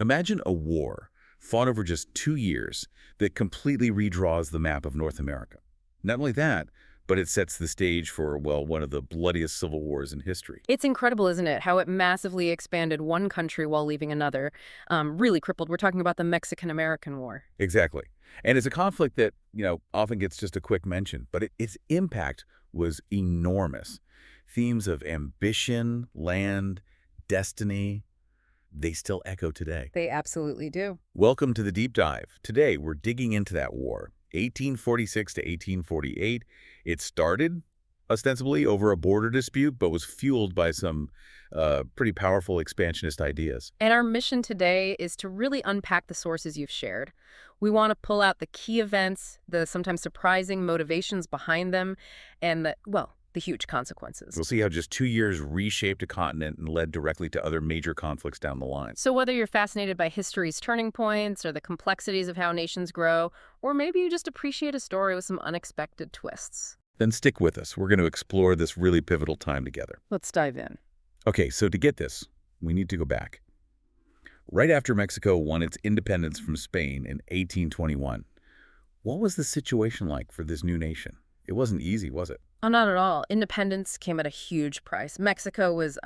Imagine a war fought over just 2 years that completely redraws the map of North America. Not only that, but it sets the stage for, well, one of the bloodiest civil wars in history. It's incredible, isn't it, how it massively expanded one country while leaving another, really crippled. We're talking about the Mexican-American War. Exactly. And it's a conflict that, often gets just a quick mention, but its impact was enormous. Themes of ambition, land, destiny, they still echo today. They absolutely do. Welcome to the Deep Dive. Today, we're digging into that war, 1846 to 1848. It started, ostensibly, over a border dispute, but was fueled by some pretty powerful expansionist ideas. And our mission today is to really unpack the sources you've shared. We want to pull out the key events, the sometimes surprising motivations behind them, and the huge consequences. We'll see how just 2 years reshaped a continent and led directly to other major conflicts down the line. So whether you're fascinated by history's turning points or the complexities of how nations grow, or maybe you just appreciate a story with some unexpected twists, then stick with us. We're going to explore this really pivotal time together. let's dive in. Okay, so to get this, we need to go back. Right after Mexico won its independence from Spain in 1821, what was the situation like for this new nation? It wasn't easy, was it? Oh, not at all. Independence came at a huge price. Mexico was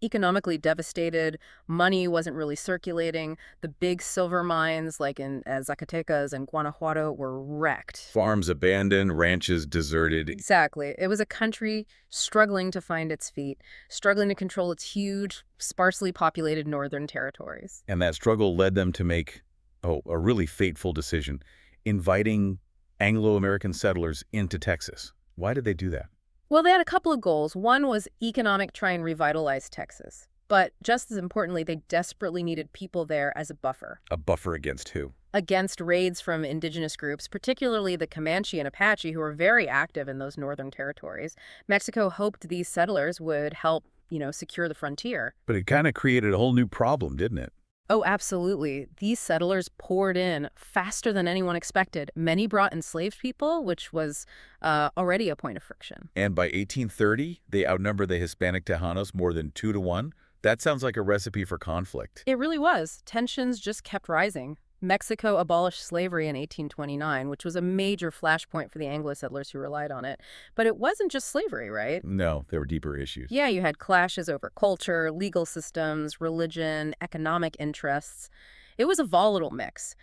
economically devastated. Money wasn't really circulating. The big silver mines, like in Zacatecas and Guanajuato, were wrecked. Farms abandoned, ranches deserted. Exactly. It was a country struggling to find its feet, struggling to control its huge, sparsely populated northern territories. And that struggle led them to make, a really fateful decision, inviting Anglo-American settlers into Texas. Why did they do that? Well, they had a couple of goals. One was economic, try and revitalize Texas. But just as importantly, they desperately needed people there as a buffer. A buffer against who? Against raids from indigenous groups, particularly the Comanche and Apache, who were very active in those northern territories. Mexico hoped these settlers would help, secure the frontier. But it kind of created a whole new problem, didn't it? Oh, absolutely. These settlers poured in faster than anyone expected. Many brought enslaved people, which was already a point of friction. And by 1830, they outnumbered the Hispanic Tejanos more than 2-to-1. That sounds like a recipe for conflict. It really was. Tensions just kept rising. Mexico abolished slavery in 1829, which was a major flashpoint for the Anglo settlers who relied on it. But it wasn't just slavery, right? No, there were deeper issues. Yeah, you had clashes over culture, legal systems, religion, economic interests. It was a volatile mix.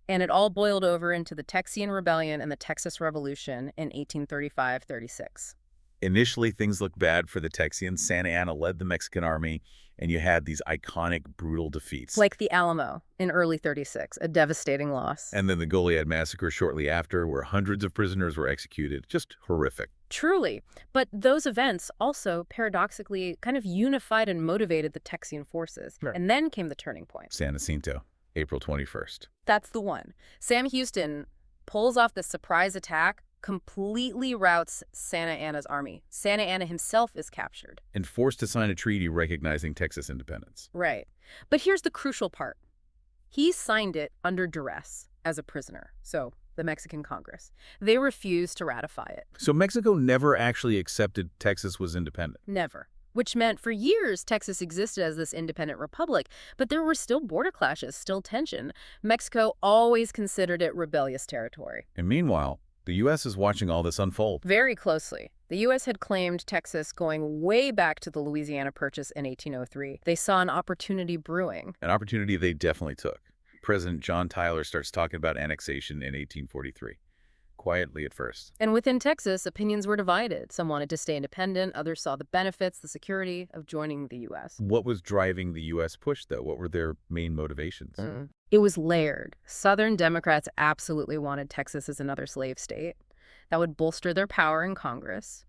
And it all boiled over into the Texian Rebellion and the Texas Revolution in 1835-36. Initially, things looked bad for the Texians. Santa Anna led the Mexican army, and you had these iconic, brutal defeats. Like the Alamo in early 36, a devastating loss. And then the Goliad massacre shortly after, where hundreds of prisoners were executed. Just horrific. Truly. But those events also, paradoxically, kind of unified and motivated the Texian forces. Right. And then came the turning point. San Jacinto, April 21st. That's the one. Sam Houston pulls off this surprise attack, completely routs Santa Anna's army. Santa Anna himself is captured. And forced to sign a treaty recognizing Texas independence. Right. But here's the crucial part. He signed it under duress as a prisoner. So, the Mexican Congress. They refused to ratify it. So Mexico never actually accepted Texas was independent. Never. Which meant for years Texas existed as this independent republic, but there were still border clashes, still tension. Mexico always considered it rebellious territory. And meanwhile, the U.S. is watching all this unfold. Very closely. The U.S. had claimed Texas going way back to the Louisiana Purchase in 1803. They saw an opportunity brewing. An opportunity they definitely took. President John Tyler starts talking about annexation in 1843. Quietly at first. And within Texas, opinions were divided. Some wanted to stay independent. Others saw the benefits, the security of joining the U.S. What was driving the U.S. push, though? What were their main motivations? It was layered. Southern Democrats absolutely wanted Texas as another slave state. That would bolster their power in Congress.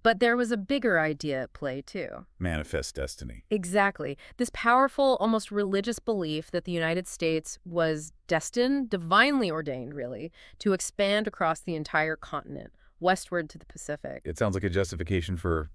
But there was a bigger idea at play, too. Manifest destiny. Exactly. This powerful, almost religious belief that the United States was destined, divinely ordained, really, to expand across the entire continent, westward to the Pacific. It sounds like a justification for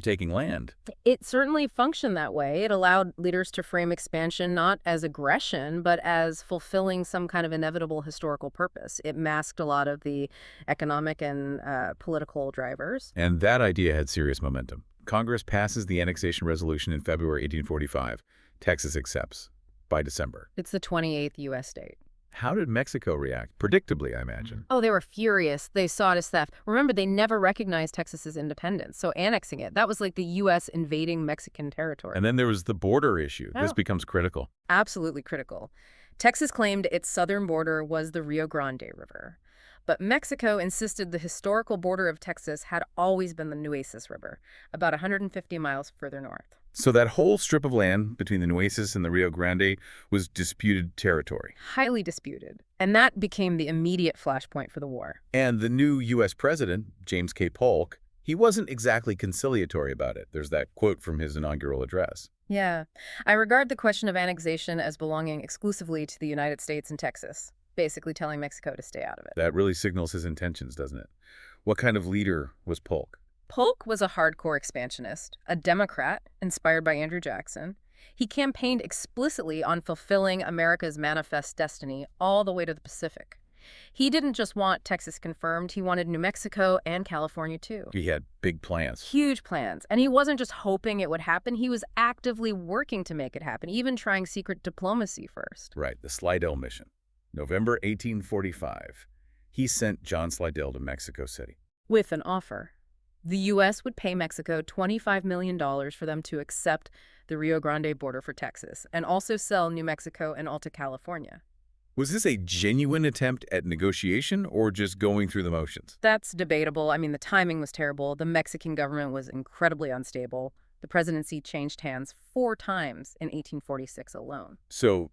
taking land. It certainly functioned that way. It allowed leaders to frame expansion not as aggression, but as fulfilling some kind of inevitable historical purpose. It masked a lot of the economic and political drivers. And that idea had serious momentum. Congress passes the annexation resolution in February 1845. Texas accepts by December. It's the 28th U.S. state. How did Mexico react? Predictably, I imagine. Oh, they were furious. They saw it as theft. Remember, they never recognized Texas's independence, so annexing it, that was like the U.S. invading Mexican territory. And then there was the border issue. This Oh. becomes critical. Absolutely critical. Texas claimed its southern border was the Rio Grande River. But Mexico insisted the historical border of Texas had always been the Nueces River, about 150 miles further north. So that whole strip of land between the Nueces and the Rio Grande was disputed territory. Highly disputed. And that became the immediate flashpoint for the war. And the new U.S. president, James K. Polk, he wasn't exactly conciliatory about it. There's that quote from his inaugural address. Yeah. I regard the question of annexation as belonging exclusively to the United States and Texas, basically telling Mexico to stay out of it. That really signals his intentions, doesn't it? What kind of leader was Polk? Polk was a hardcore expansionist, a Democrat inspired by Andrew Jackson. He campaigned explicitly on fulfilling America's manifest destiny all the way to the Pacific. He didn't just want Texas confirmed, he wanted New Mexico and California too. He had big plans. Huge plans. And he wasn't just hoping it would happen, he was actively working to make it happen, even trying secret diplomacy first. Right, the Slidell mission. November 1845. He sent John Slidell to Mexico City. With an offer. The U.S. would pay Mexico $25 million for them to accept the Rio Grande border for Texas and also sell New Mexico and Alta California. Was this a genuine attempt at negotiation or just going through the motions? That's debatable. I mean, the timing was terrible. The Mexican government was incredibly unstable. The presidency changed hands 4 times in 1846 alone. So,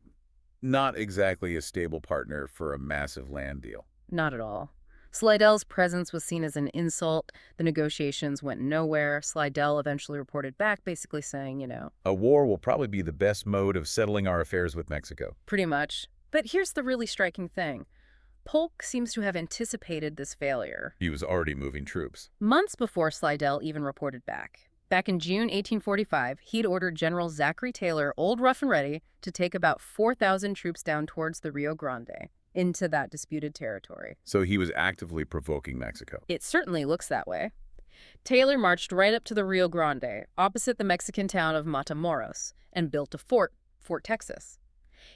not exactly a stable partner for a massive land deal. Not at all. Slidell's presence was seen as an insult. The negotiations went nowhere. Slidell eventually reported back, basically saying, A war will probably be the best mode of settling our affairs with Mexico. pretty much. But here's the really striking thing. Polk seems to have anticipated this failure. He was already moving troops. Months before Slidell even reported back. Back in June 1845, he'd ordered General Zachary Taylor, old rough and ready, to take about 4,000 troops down towards the Rio Grande, into that disputed territory. So he was actively provoking Mexico. It certainly looks that way. Taylor marched right up to the Rio Grande, opposite the Mexican town of Matamoros, and built a fort, Fort Texas.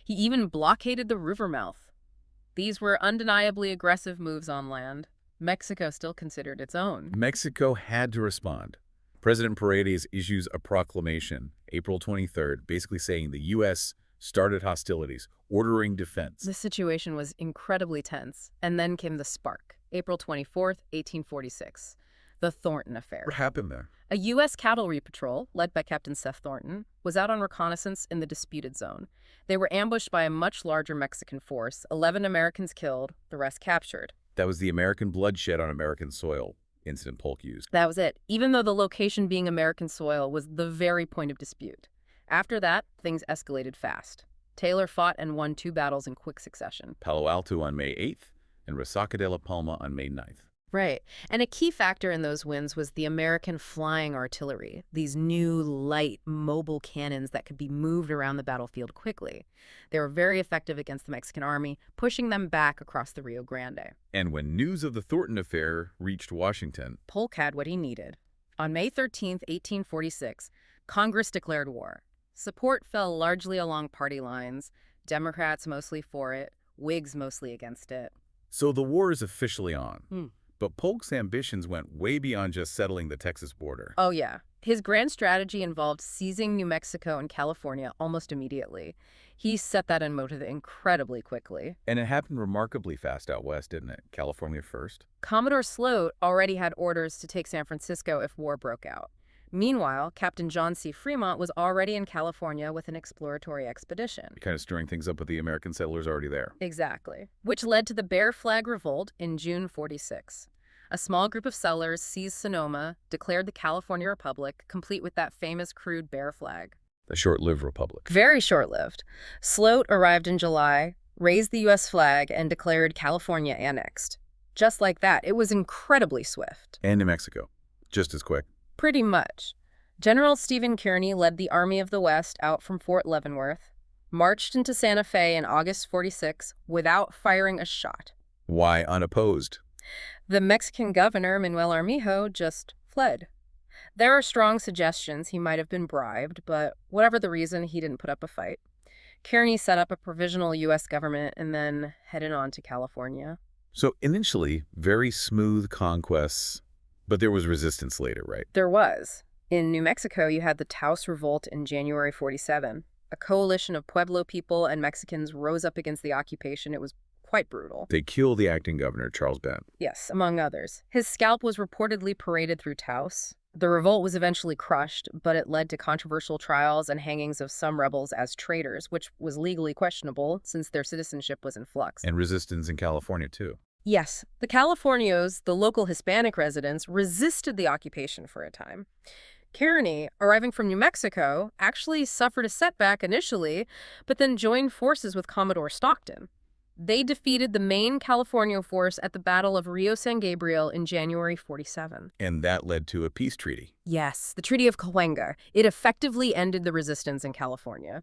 He even blockaded the river mouth. These were undeniably aggressive moves on land. Mexico still considered its own. Mexico had to respond. President Paredes issues a proclamation, April 23rd, basically saying the U.S. started hostilities, ordering defense. The situation was incredibly tense, and then came the spark, April 24th, 1846, the Thornton Affair. What happened there? A U.S. cavalry patrol, led by Captain Seth Thornton, was out on reconnaissance in the disputed zone. They were ambushed by a much larger Mexican force, 11 Americans killed, the rest captured. That was the American bloodshed on American soil incident Polk used. That was it, even though the location being American soil was the very point of dispute. After that, things escalated fast. Taylor fought and won 2 battles in quick succession. Palo Alto on May 8th and Resaca de la Palma on May 9th. Right. And a key factor in those wins was the American flying artillery, these new, light, mobile cannons that could be moved around the battlefield quickly. They were very effective against the Mexican army, pushing them back across the Rio Grande. And when news of the Thornton Affair reached Washington, Polk had what he needed. On May 13, 1846, Congress declared war. Support fell largely along party lines, Democrats mostly for it, Whigs mostly against it. so the war is officially on. But Polk's ambitions went way beyond just settling the Texas border. Oh, yeah. His grand strategy involved seizing New Mexico and California almost immediately. He set that in motion incredibly quickly. And it happened remarkably fast out west, didn't it? California first. Commodore Sloat already had orders to take San Francisco if war broke out. Meanwhile, Captain John C. Fremont was already in California with an exploratory expedition. Kind of stirring things up with the American settlers already there. Exactly. Which led to the Bear Flag Revolt in June 46. A small group of settlers seized Sonoma, declared the California Republic, complete with that famous crude bear flag. The short-lived republic. Very short-lived. Sloat arrived in July, raised the U.S. flag, and declared California annexed. Just like that, it was incredibly swift. And New Mexico. Just as quick. Pretty much. General Stephen Kearny led the Army of the West out from Fort Leavenworth, marched into Santa Fe in August 46 without firing a shot. Why unopposed? The Mexican governor, Manuel Armijo, just fled. There are strong suggestions he might have been bribed, but whatever the reason, he didn't put up a fight. Kearny set up a provisional U.S. government and then headed on to California. So initially, very smooth conquests, but there was resistance later, right? There was. In New Mexico, you had the Taos Revolt in January 47. A coalition of Pueblo people and Mexicans rose up against the occupation. It was quite brutal. They killed the acting governor, Charles Bent. Yes, among others. His scalp was reportedly paraded through Taos. The revolt was eventually crushed, but it led to controversial trials and hangings of some rebels as traitors, which was legally questionable since their citizenship was in flux. And resistance in California, too. Yes, the Californios, the local Hispanic residents, resisted the occupation for a time. Kearny, arriving from New Mexico, actually suffered a setback initially, but then joined forces with Commodore Stockton. They defeated the main California force at the Battle of Rio San Gabriel in January 47. And that led to a peace treaty. Yes, the Treaty of Guadalupe. It effectively ended the resistance in California.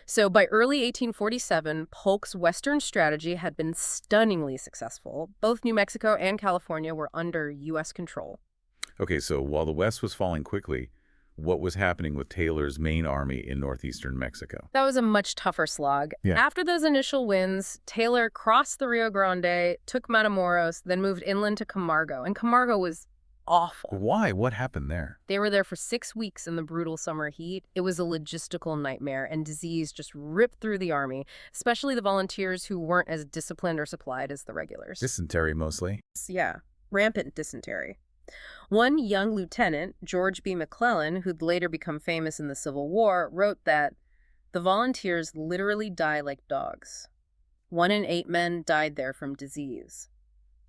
So by early 1847, Polk's Western strategy had been stunningly successful. Both New Mexico and California were under U.S. control. Okay, so while the West was falling quickly, what was happening with Taylor's main army in northeastern Mexico? That was a much tougher slog. Yeah. After those initial wins, Taylor crossed the Rio Grande, took Matamoros, then moved inland to Camargo. And Camargo was awful. Why? What happened there? They were there for 6 weeks in the brutal summer heat. It was a logistical nightmare, and disease just ripped through the army, especially the volunteers who weren't as disciplined or supplied as the regulars. Dysentery, mostly. Yeah, rampant dysentery. One young lieutenant, George B. McClellan, who'd later become famous in the Civil War, wrote that the volunteers literally die like dogs. 1 in 8 men died there from disease.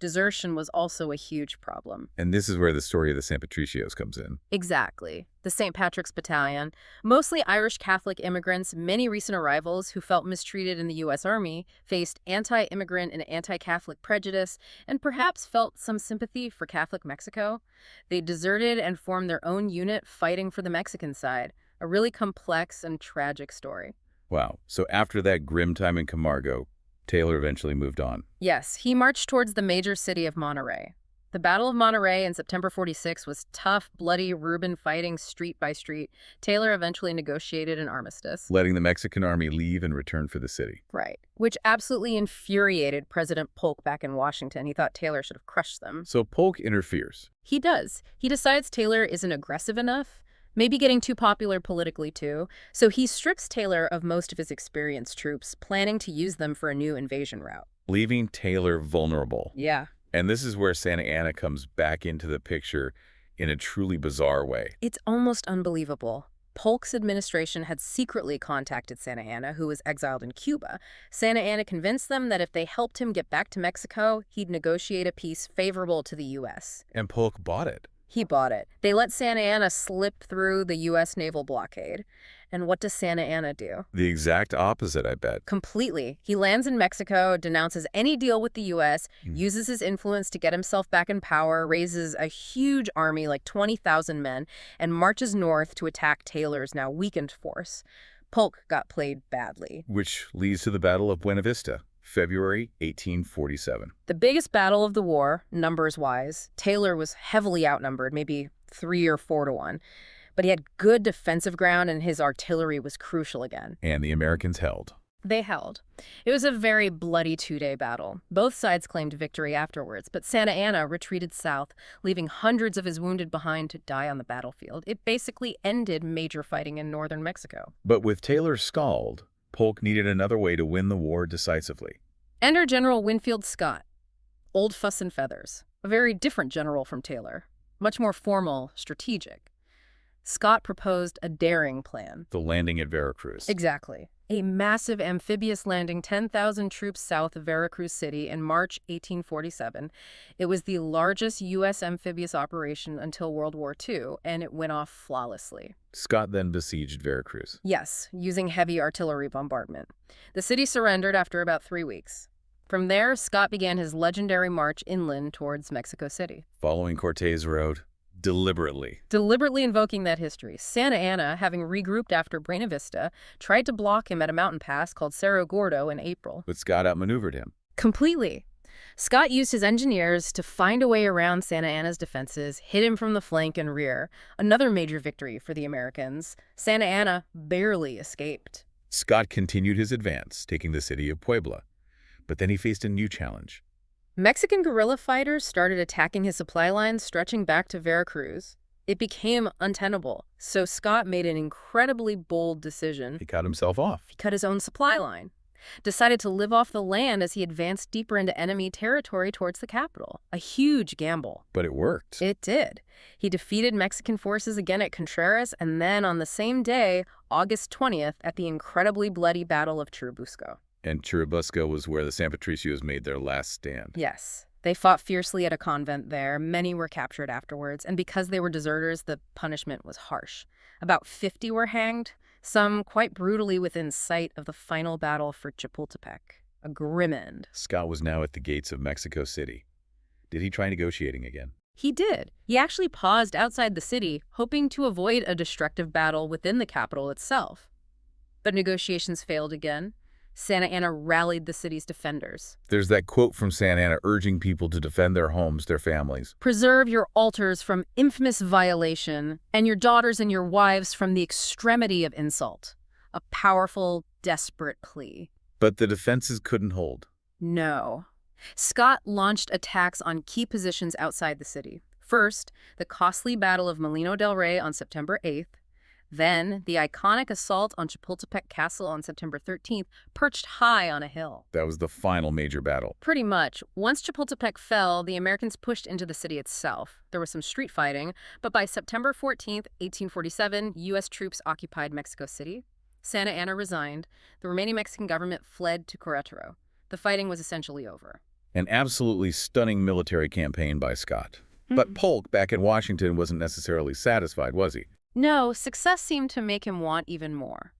Desertion was also a huge problem. And this is where the story of the San Patricios comes in. Exactly. The St. Patrick's Battalion, mostly Irish Catholic immigrants, many recent arrivals who felt mistreated in the U.S. Army, faced anti-immigrant and anti-Catholic prejudice, and perhaps felt some sympathy for Catholic Mexico. They deserted and formed their own unit fighting for the Mexican side. A really complex and tragic story. Wow. So after that grim time in Camargo, Taylor eventually moved on. Yes, he marched towards the major city of Monterrey. The Battle of Monterrey in September 46 was tough, bloody Reuben fighting street by street. Taylor eventually negotiated an armistice. Letting the Mexican army leave and return for the city. Right, which absolutely infuriated President Polk back in Washington. He thought Taylor should have crushed them. So Polk interferes. He does. He decides Taylor isn't aggressive enough, maybe getting too popular politically too, so he strips Taylor of most of his experienced troops, planning to use them for a new invasion route. Leaving Taylor vulnerable. Yeah. And this is where Santa Anna comes back into the picture in a truly bizarre way. It's almost unbelievable. Polk's administration had secretly contacted Santa Anna, who was exiled in Cuba. Santa Anna convinced them that if they helped him get back to Mexico, he'd negotiate a peace favorable to the U.S. And Polk bought it. He bought it. They let Santa Anna slip through the U.S. naval blockade. And what does Santa Anna do? The exact opposite, I bet. Completely. He lands in Mexico, denounces any deal with the U.S., uses his influence to get himself back in power, raises a huge army, like 20,000 men, and marches north to attack Taylor's now weakened force. Polk got played badly. Which leads to the Battle of Buena Vista, February 1847. The biggest battle of the war, numbers-wise. Taylor was heavily outnumbered, maybe 3 or 4 to 1. But he had good defensive ground, and his artillery was crucial again. And the Americans held. They held. It was a very bloody 2-day battle. Both sides claimed victory afterwards, but Santa Anna retreated south, leaving hundreds of his wounded behind to die on the battlefield. It basically ended major fighting in northern Mexico. But with Taylor stalled, Polk needed another way to win the war decisively. Enter General Winfield Scott. Old fuss and feathers. A very different general from Taylor. Much more formal, strategic. Scott proposed a daring plan. The landing at Veracruz. Exactly. A massive amphibious landing 10,000 troops south of Veracruz City in March 1847. It was the largest U.S. amphibious operation until World War II, and it went off flawlessly. Scott then besieged Veracruz. Yes, using heavy artillery bombardment. The city surrendered after about 3 weeks. From there, Scott began his legendary march inland towards Mexico City. Following Cortés' road, deliberately invoking that history. Santa Anna, having regrouped after Buena Vista, tried to block him at a mountain pass called Cerro Gordo in April. but Scott outmaneuvered him. Completely. Scott used his engineers to find a way around Santa Anna's defenses, hit him from the flank and rear. Another major victory for the Americans. Santa Anna barely escaped. Scott continued his advance, taking the city of Puebla. But then he faced a new challenge. Mexican guerrilla fighters started attacking his supply lines stretching back to Veracruz. It became untenable, so Scott made an incredibly bold decision. He cut himself off. He cut his own supply line, decided to live off the land as he advanced deeper into enemy territory towards the capital. A huge gamble. But it worked. It did. He defeated Mexican forces again at Contreras, and then on the same day, August 20th, at the incredibly bloody Battle of Churubusco. And Churubusco was where the San Patricios made their last stand. Yes. They fought fiercely at a convent there. Many were captured afterwards, and because they were deserters, the punishment was harsh. About 50 were hanged, some quite brutally within sight of the final battle for Chapultepec. A grim end. Scott was now at the gates of Mexico City. Did he try negotiating again? He did. He actually paused outside the city, hoping to avoid a destructive battle within the capital itself. But negotiations failed again. Santa Anna rallied the city's defenders. There's that quote from Santa Anna urging people to defend their homes, their families. Preserve your altars from infamous violation, and your daughters and your wives from the extremity of insult. A powerful, desperate plea. But the defenses couldn't hold. No. Scott launched attacks on key positions outside the city. First, the costly Battle of Molino del Rey on September 8th. Then, the iconic assault on Chapultepec Castle on September 13th, perched high on a hill. That was the final major battle. Pretty much. Once Chapultepec fell, the Americans pushed into the city itself. There was some street fighting, but by September 14th, 1847, U.S. troops occupied Mexico City. Santa Anna resigned. The remaining Mexican government fled to Querétaro. The fighting was essentially over. An absolutely stunning military campaign by Scott. But Polk, back in Washington, wasn't necessarily satisfied, was he? No, success seemed to make him want even more.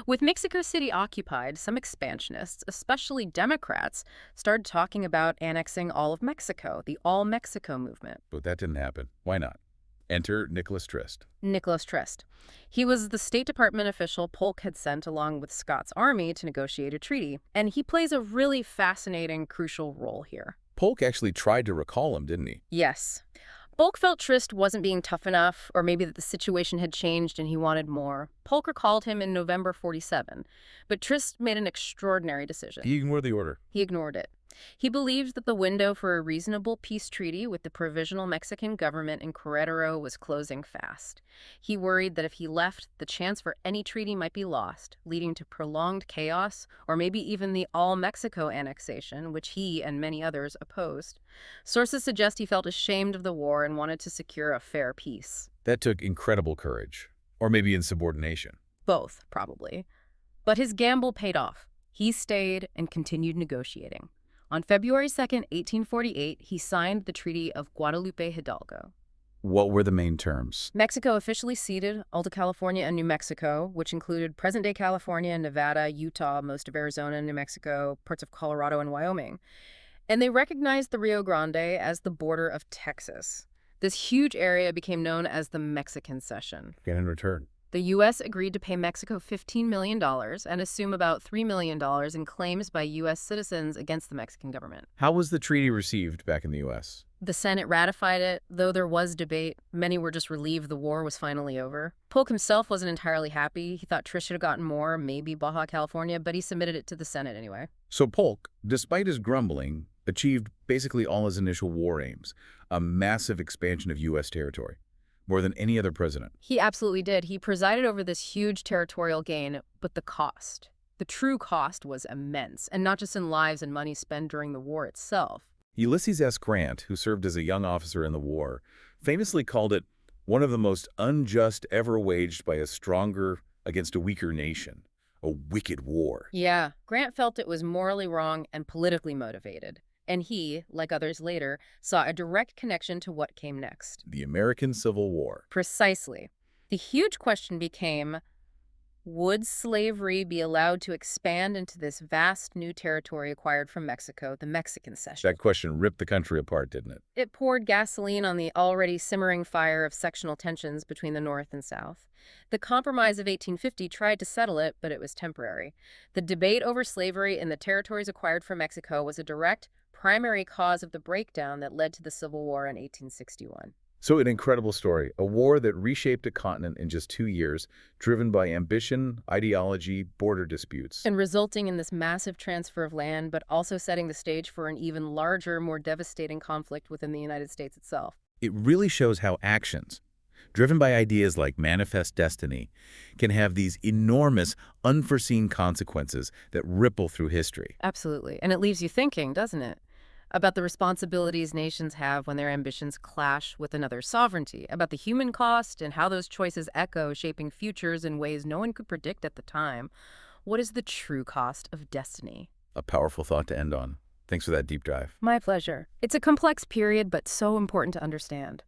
With Mexico City occupied, some expansionists, especially Democrats, started talking about annexing all of Mexico, the All Mexico movement. But that didn't happen. Why not? Enter Nicholas Trist. Nicholas Trist. He was the State Department official Polk had sent along with Scott's army to negotiate a treaty, and he plays a really fascinating, crucial role here. Polk actually tried to recall him, didn't he? Yes. Polk felt Trist wasn't being tough enough, or maybe that the situation had changed and he wanted more. Polk recalled him in November 47, but Trist made an extraordinary decision. He ignored the order. He ignored it. He believed that the window for a reasonable peace treaty with the provisional Mexican government in Querétaro was closing fast. He worried that if he left, the chance for any treaty might be lost, leading to prolonged chaos, or maybe even the all-Mexico annexation, which he and many others opposed. Sources suggest he felt ashamed of the war and wanted to secure a fair peace. That took incredible courage. Or maybe insubordination. Both, probably. But his gamble paid off. He stayed and continued negotiating. On February 2nd, 1848, he signed the Treaty of Guadalupe Hidalgo. What were the main terms? Mexico officially ceded Alta California and New Mexico, which included present-day California, Nevada, Utah, most of Arizona, New Mexico, parts of Colorado, and Wyoming. And they recognized the Rio Grande as the border of Texas. This huge area became known as the Mexican Cession. And in return? The U.S. agreed to pay Mexico $15 million and assume about $3 million in claims by U.S. citizens against the Mexican government. How was the treaty received back in the U.S.? The Senate ratified it, though there was debate. Many were just relieved the war was finally over. Polk himself wasn't entirely happy. He thought Trist should have gotten more, maybe Baja California, but he submitted it to the Senate anyway. So Polk, despite his grumbling, achieved basically all his initial war aims, a massive expansion of U.S. territory. More than any other president. He absolutely did. He presided over this huge territorial gain, but the cost, the true cost, was immense, and not just in lives and money spent during the war itself. Ulysses S. Grant, who served as a young officer in the war, famously called it one of the most unjust ever waged by a stronger against a weaker nation, a wicked war. Yeah, Grant felt it was morally wrong and politically motivated. And he, like others later, saw a direct connection to what came next. The American Civil War. Precisely. The huge question became, Would slavery be allowed to expand into this vast new territory acquired from Mexico, the Mexican cession? That question ripped the country apart, didn't it? It poured gasoline on the already simmering fire of sectional tensions between the North and South. The Compromise of 1850 tried to settle it, but it was temporary. The debate over slavery in the territories acquired from Mexico was a direct, primary cause of the breakdown that led to the Civil War in 1861. So an incredible story, a war that reshaped a continent in just 2 years, driven by ambition, ideology, border disputes. And resulting in this massive transfer of land, but also setting the stage for an even larger, more devastating conflict within the United States itself. It really shows how actions, driven by ideas like manifest destiny, can have these enormous, unforeseen consequences that ripple through history. Absolutely. And it leaves you thinking, doesn't it? About the responsibilities nations have when their ambitions clash with another's sovereignty, about the human cost and how those choices echo, shaping futures in ways no one could predict at the time. What is the true cost of destiny? A powerful thought to end on. Thanks for that deep dive. My pleasure. It's a complex period, but so important to understand.